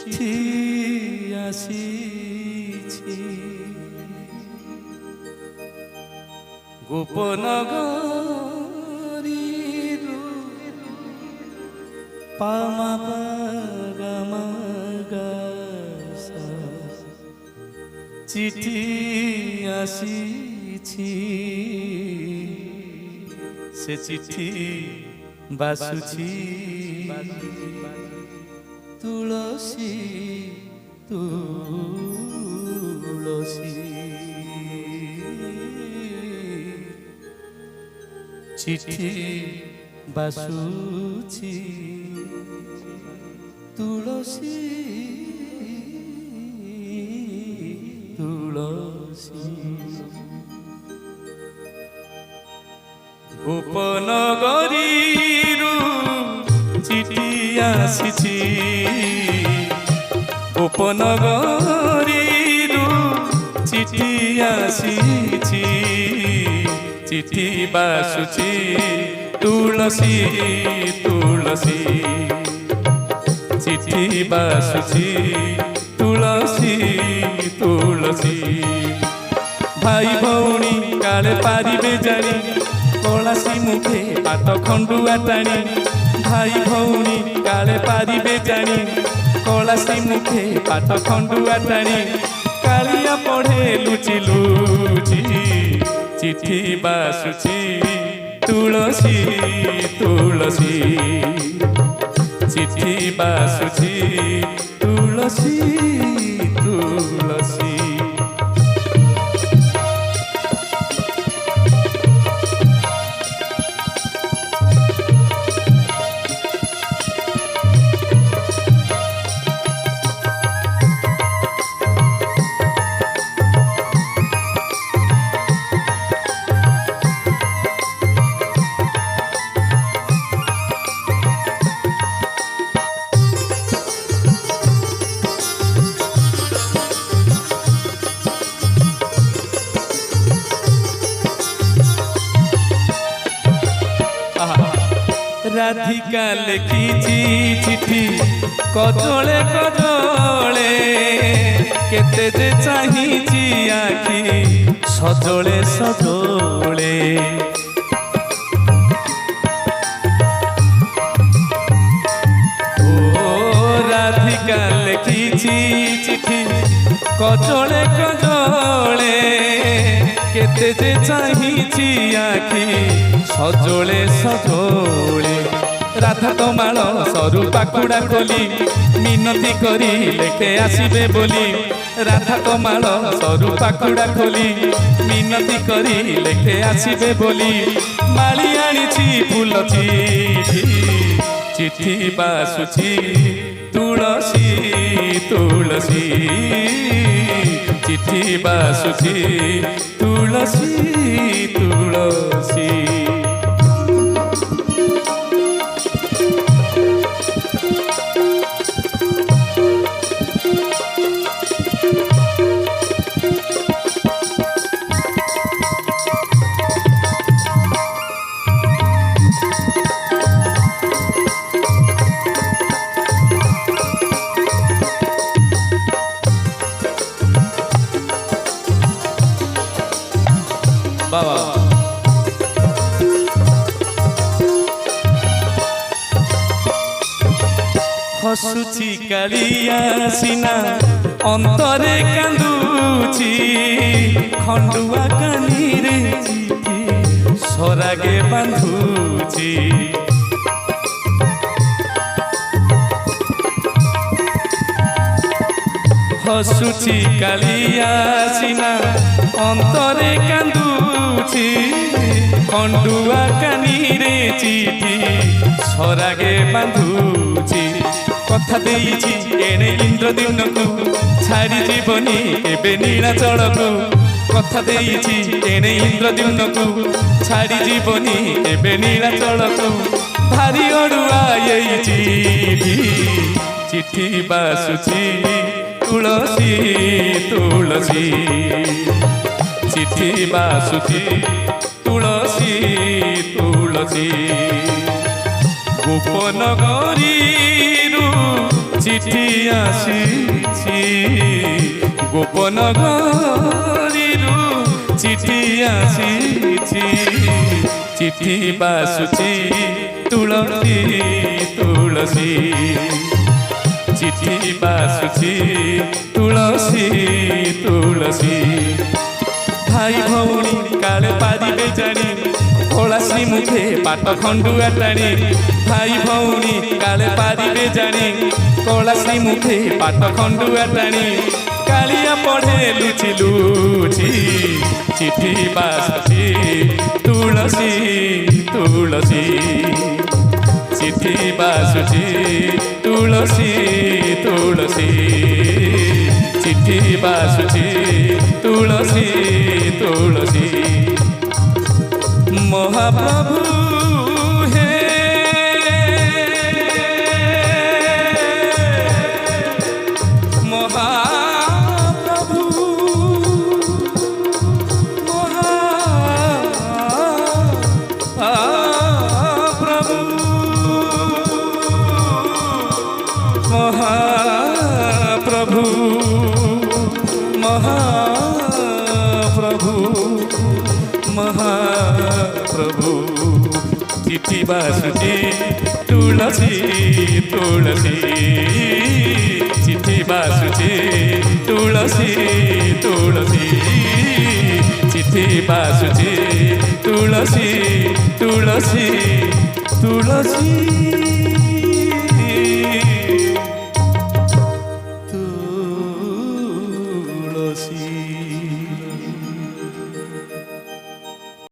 চিঠি আসিছি গোপন গরিরু পামা পাগামা গাসা চিঠি আসিছি সে চিঠি বাসুছি তুলসী তুলসী চিঠি বাসুছি তুলসী তুলসী গোপন গরিরু চিঠি আসিছি গোপন গরিরু চিঠি আসিছি চিঠি বাসুছি তুলসী তুলসী চিঠি বাসুছি তুলসী তুলসী ভাই ভৌণী কাଳେ পারিবে জানি কলাসী মুখে পাত খଣ୍ଡୁଆ টাଣି ভাই ভৌণী কাଳେ পারিবে জানি কলাসী মুখে পাত খଣ୍ଡୁଆ টাଣି কালিয়া পড়ে লুচি লুচি চিঠি বাসুছি তুলসী তুলসী চিঠি বাসুছি তুলসী তুলসী রাধিকা লেখিছি চিঠি কজলে কজলে কেতে যে চাহিছি আখি সজলে সজলে ও রাধিকা লেখিছি চিঠি কজলে কজলে কেতে যে চাহিছি আখি সজলে সজলে রাধা কমাল সরু পাকুড়া খোলি মিনতি করি লেখে আসিবে বলি রাধা কমাল সরু পাকুড়া খোলি মিনতি করি লেখে আসিবে বলি মালি আনিছি ফুল চিঠি চিঠি বাসুছি তুলসী তুলসী চিঠি বাসুছি তুলসী তুলসী বাবা হসুছি কালিয়া সিনা অন্তরে কান্দুছি খଣ୍ଡୁଆ কানিরে চিঠি সরাগে বাঁধুছি হসুছি কালিয়া সিনা অন্তরে কান্দুছি খଣ୍ଡୁଆ কানিরে চিঠি সরাগে বাঁধুছি কথা দেইছি এনে ইন্দ্রদিনকু ছাড়ি জীবনী কেবে নীଳାচଳକୁ কথা দেইছি এনে ইন্দ্রদিনকু ছাড়ি জীবনী কেবে নীଳାচଳକୁ ভারি অড়ুয়া এই চিঠি চিঠি বাসুছি তুলসী তুলসী চিঠি বাসুছি তুলসী তুলসী গোপন গরিরু চিঠি আসিছি গোপন গরিরু চিঠি আসিছি চিঠি বাসুছি তুলসী তুলসী চিঠি বাসুছি তুলসী তুলসী ভাই ভৌণী কালে পারিবে জানি কলাশ্রী মুখে পাট খণ্ডুয়া টানি ভাই ভৌণী কালে পারিবে জানি কলাশ্রী মুখে পাট খণ্ডুয়া টানি কালিয়া পড়ে লুচি লুচি চিঠি বাসুছি তুলসী তুলসী চিঠি বাসুছি তুলসী তুলসী চিঠি বাসুছি তুলসী তুলসী মহাপ্রভু হে মহাপ্রভু মহাপ্রভু মহাপ্রভু মহাপ্রভু মহাপ্রভু চিঠি বাসুছি তুলসী তুলসী চিঠি বাসুছি তুলসী তুলসী চিঠি বাসুছি তুলসী তুলসী তুলসী